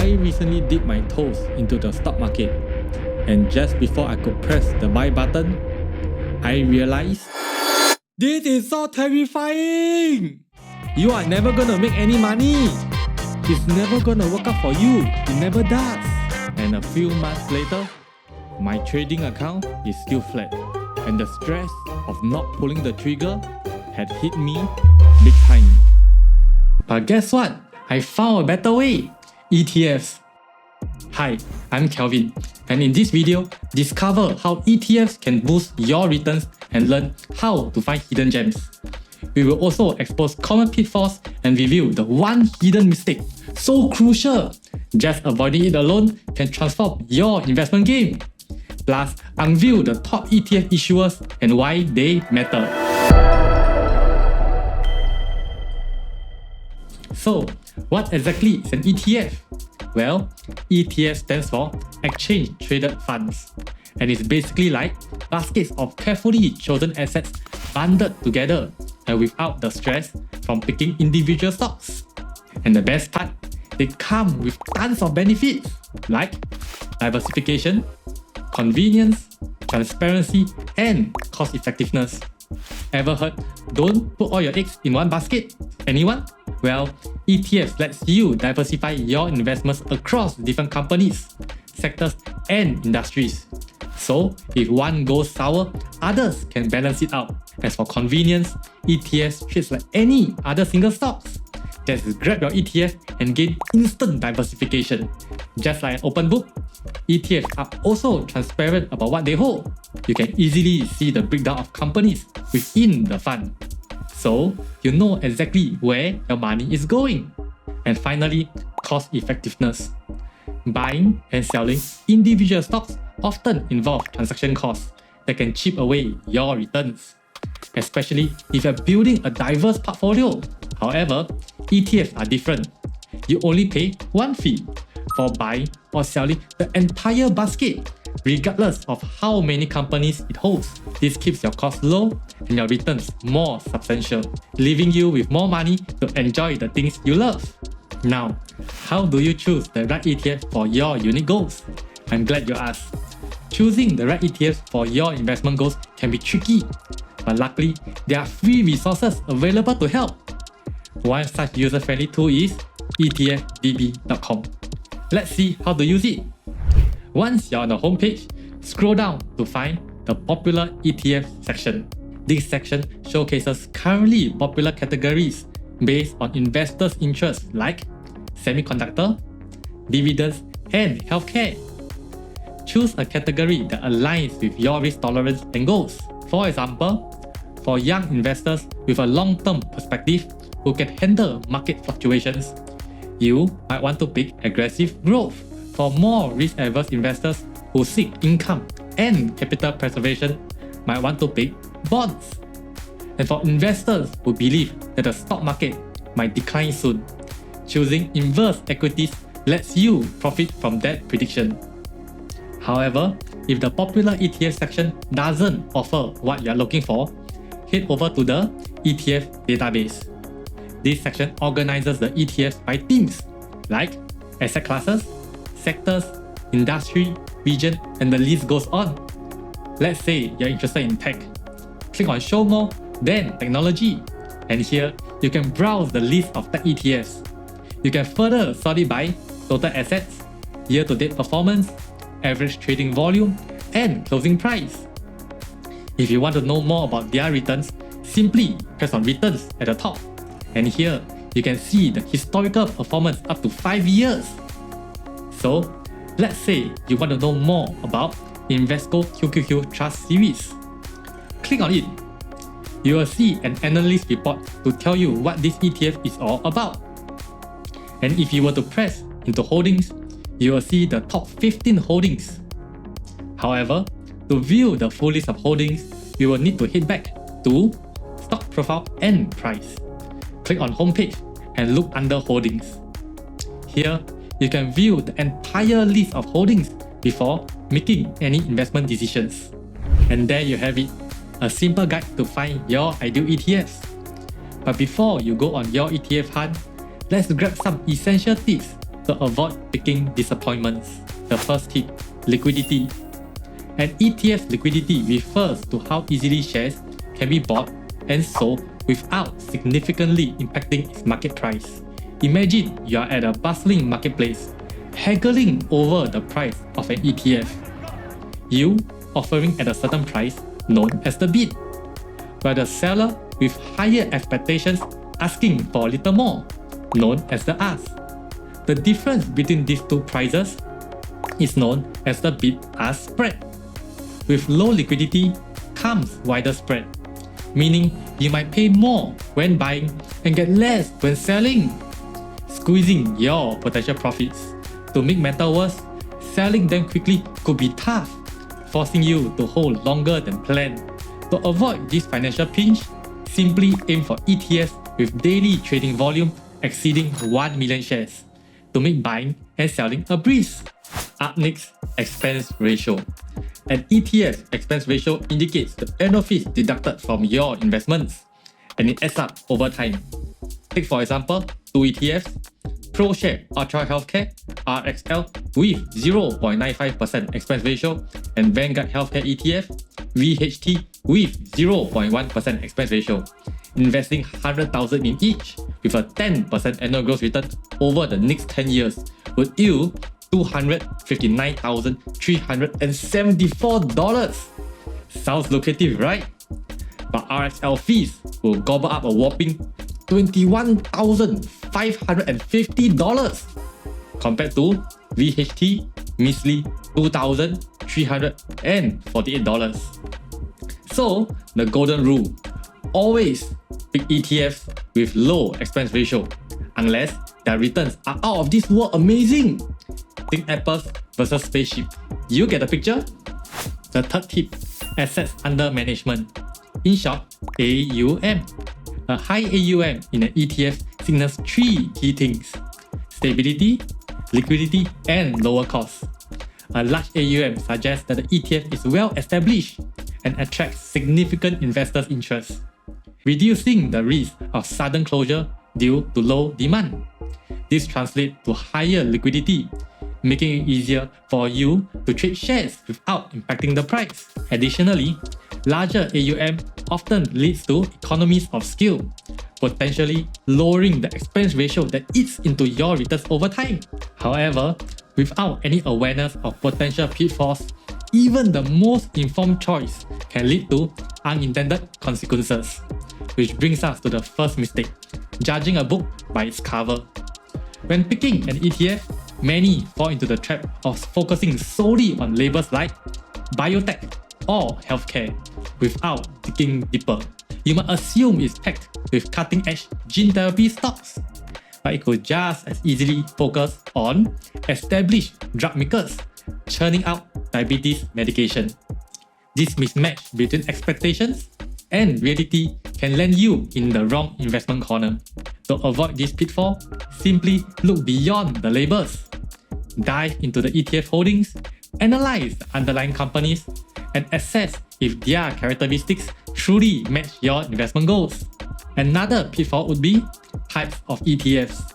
I recently dipped my toes into the stock market, and just before I could press the buy button, I realized this is so terrifying! You are never gonna make any money! It's never gonna work out for you, it never does! And a few months later, my trading account is still flat, and the stress of not pulling the trigger had hit me big time. But guess what? I found a better way! ETFs. Hi, I'm Kelvin, and in this video, discover how ETFs can boost your returns and learn how to find hidden gems. We will also expose common pitfalls and review the one hidden mistake so crucial, just avoiding it alone can transform your investment game. Plus, unveil the top ETF issuers and why they matter. So, what exactly is an ETF? Well, ETF stands for Exchange Traded Funds, and it's basically like baskets of carefully chosen assets bundled together and without the stress from picking individual stocks. And the best part, they come with tons of benefits like diversification, convenience, transparency, and cost effectiveness. Ever heard, don't put all your eggs in one basket? Anyone? Well, ETFs lets you diversify your investments across different companies, sectors, and industries. So, if one goes sour, others can balance it out. As for convenience, ETFs trades like any other single stocks. Just grab your ETF and gain instant diversification. Just like an open book, ETFs are also transparent about what they hold. You can easily see the breakdown of companies within the fund, so you know exactly where your money is going. And finally, cost effectiveness. Buying and selling individual stocks often involve transaction costs that can chip away your returns, especially if you're building a diverse portfolio. However, ETFs are different. You only pay one fee for buying or selling the entire basket, regardless of how many companies it holds. This keeps your costs low and your returns more substantial, leaving you with more money to enjoy the things you love. Now, how do you choose the right ETF for your unique goals? I'm glad you asked. Choosing the right ETFs for your investment goals can be tricky, but luckily, there are free resources available to help. One such user-friendly tool is etfdb.com. Let's see how to use it. Once you're on the homepage, scroll down to find the popular ETF section. This section showcases currently popular categories based on investors' interests like semiconductor, dividends, and healthcare. Choose a category that aligns with your risk tolerance and goals. For example, for young investors with a long-term perspective who can handle market fluctuations, you might want to pick aggressive growth. For more risk-averse investors who seek income and capital preservation, might want to pick bonds. And for investors who believe that the stock market might decline soon, choosing inverse equities lets you profit from that prediction. However, if the popular ETF section doesn't offer what you're looking for, head over to the ETF database. This section organizes the ETFs by themes like asset classes, sectors, industry, region, and the list goes on. Let's say you're interested in tech. Click on Show More, then Technology, and here you can browse the list of tech ETFs. You can further sort it by total assets, year-to-date performance, average trading volume, and closing price. If you want to know more about their returns, simply press on Returns at the top. And here, you can see the historical performance up to 5 years. So, let's say you want to know more about Invesco QQQ Trust Series. Click on it. You will see an analyst report to tell you what this ETF is all about. And if you were to press into holdings, you will see the top 15 holdings. However, to view the full list of holdings, you will need to head back to Stock Profile and Price. Click on Homepage and look under Holdings. Here, you can view the entire list of holdings before making any investment decisions. And there you have it, a simple guide to find your ideal ETFs. But before you go on your ETF hunt, let's grab some essential tips to avoid picking disappointments. The first tip, liquidity. An ETF's liquidity refers to how easily shares can be bought and sold without significantly impacting its market price. Imagine you are at a bustling marketplace, haggling over the price of an ETF. You offering at a certain price known as the bid, while the seller with higher expectations asking for a little more, known as the ask. The difference between these two prices is known as the bid-ask spread. With low liquidity comes wider spread, meaning you might pay more when buying and get less when selling, squeezing your potential profits. To make matters worse, selling them quickly could be tough, forcing you to hold longer than planned. To avoid this financial pinch, simply aim for ETFs with daily trading volume exceeding 1 million shares to make buying and selling a breeze. Up next, expense ratio. An ETF expense ratio indicates the annual fees deducted from your investments, and it adds up over time. Take for example, 2 ETFs, ProShare Ultra Healthcare RXL with 0.95% expense ratio and Vanguard Healthcare ETF VHT with 0.1% expense ratio. Investing 100,000 in each with a 10% annual growth return over the next 10 years would yield $259,374. Sounds lucrative, right? But RXL fees will gobble up a whopping $21,550 compared to VHT measly $2,348. So, the golden rule, always pick ETFs with low expense ratio unless their returns are out of this world amazing. Think apples versus spaceship. You get the picture? The third tip, assets under management. In short, AUM. A high AUM in an ETF signals 3 key things: stability, liquidity, and lower cost. A large AUM suggests that the ETF is well established and attracts significant investors' interest, reducing the risk of sudden closure due to low demand. This translates to higher liquidity, making it easier for you to trade shares without impacting the price. Additionally, larger AUM often leads to economies of scale, potentially lowering the expense ratio that eats into your returns over time. However, without any awareness of potential pitfalls, even the most informed choice can lead to unintended consequences. Which brings us to the first mistake, judging a book by its cover. When picking an ETF, many fall into the trap of focusing solely on labels like biotech or healthcare without digging deeper. You might assume it's packed with cutting-edge gene therapy stocks, but it could just as easily focus on established drug makers churning out diabetes medication. This mismatch between expectations and reality can land you in the wrong investment corner. To avoid this pitfall, simply look beyond the labels. Dive into the ETF holdings, analyze the underlying companies, and assess if their characteristics truly match your investment goals. Another pitfall would be types of ETFs.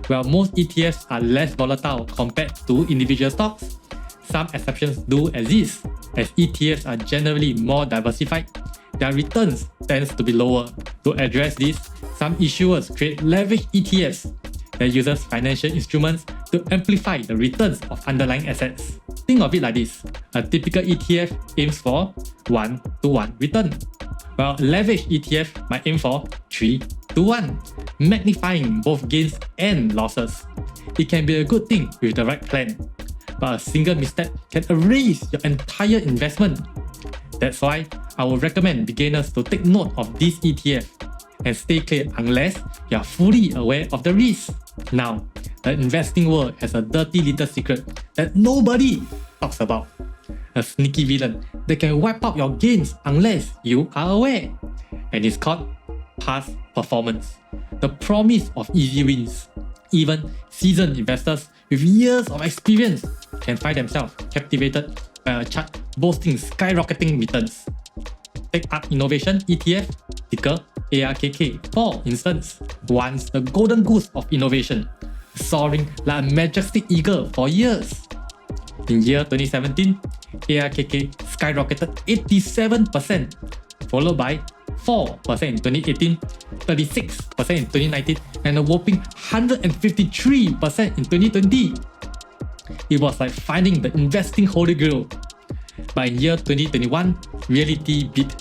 While most ETFs are less volatile compared to individual stocks, some exceptions do exist, as ETFs are generally more diversified. Their returns tends to be lower. To address this, some issuers create leveraged ETFs that uses financial instruments to amplify the returns of underlying assets. Think of it like this: a typical ETF aims for 1-to-1 return, while a leveraged ETF might aim for 3-to-1, magnifying both gains and losses. It can be a good thing with the right plan, but a single misstep can erase your entire investment. That's why I would recommend beginners to take note of this ETF and stay clear unless you are fully aware of the risk. Now, the investing world has a dirty little secret that nobody talks about. A sneaky villain that can wipe out your gains unless you are aware. And it's called past performance. The promise of easy wins. Even seasoned investors with years of experience can find themselves captivated by a chart boasting skyrocketing returns. Take Art Innovation ETF, ticker ARKK, for instance, once the golden goose of innovation, soaring like a majestic eagle for years. In year 2017, ARKK skyrocketed 87%, followed by 4% in 2018, 36% in 2019, and a whopping 153% in 2020. It was like finding the investing holy grail. But in year 2021, reality beat.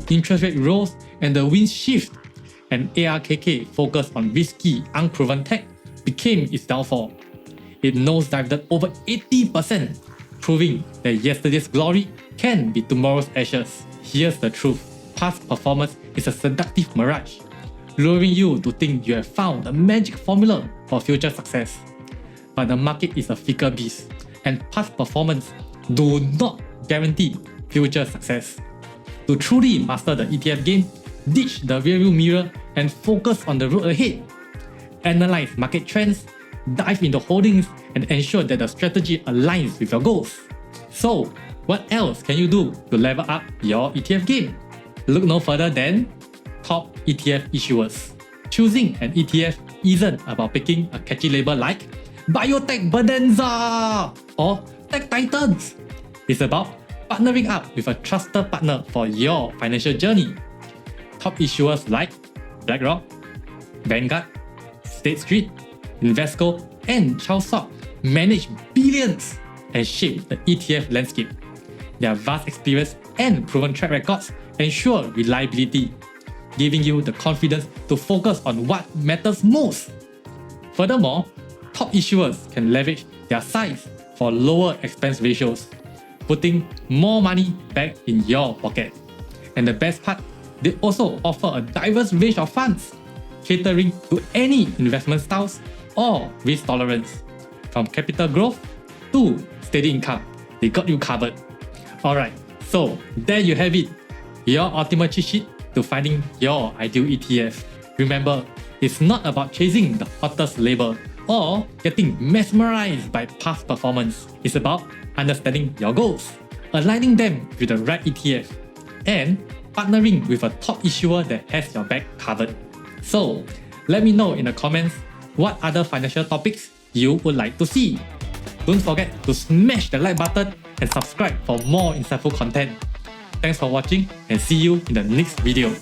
Interest rate rose and the winds shift, and ARKK focused on risky, unproven tech became its downfall. It nosedived over 80%, proving that yesterday's glory can be tomorrow's ashes. Here's the truth. Past performance is a seductive mirage, luring you to think you have found the magic formula for future success. But the market is a fickle beast, and past performance do not guarantee future success. To truly master the ETF game, ditch the rearview mirror and focus on the road ahead. Analyze market trends, dive into holdings, and ensure that the strategy aligns with your goals. So, what else can you do to level up your ETF game? Look no further than top ETF issuers. Choosing an ETF isn't about picking a catchy label like Biotech Bonanza or Tech Titans. It's about partnering up with a trusted partner for your financial journey. Top issuers like BlackRock, Vanguard, State Street, Invesco, and Charles Schwab manage billions and shape the ETF landscape. Their vast experience and proven track records ensure reliability, giving you the confidence to focus on what matters most. Furthermore, top issuers can leverage their size for lower expense ratios, putting more money back in your pocket. And the best part, they also offer a diverse range of funds, catering to any investment styles or risk tolerance. From capital growth to steady income, they got you covered. Alright, so there you have it, your ultimate cheat sheet to finding your ideal ETF. Remember, it's not about chasing the hottest label or getting mesmerized by past performance. It's about understanding your goals, aligning them with the right ETF, and partnering with a top issuer that has your back covered. So, let me know in the comments what other financial topics you would like to see. Don't forget to smash the like button and subscribe for more insightful content. Thanks for watching and see you in the next video.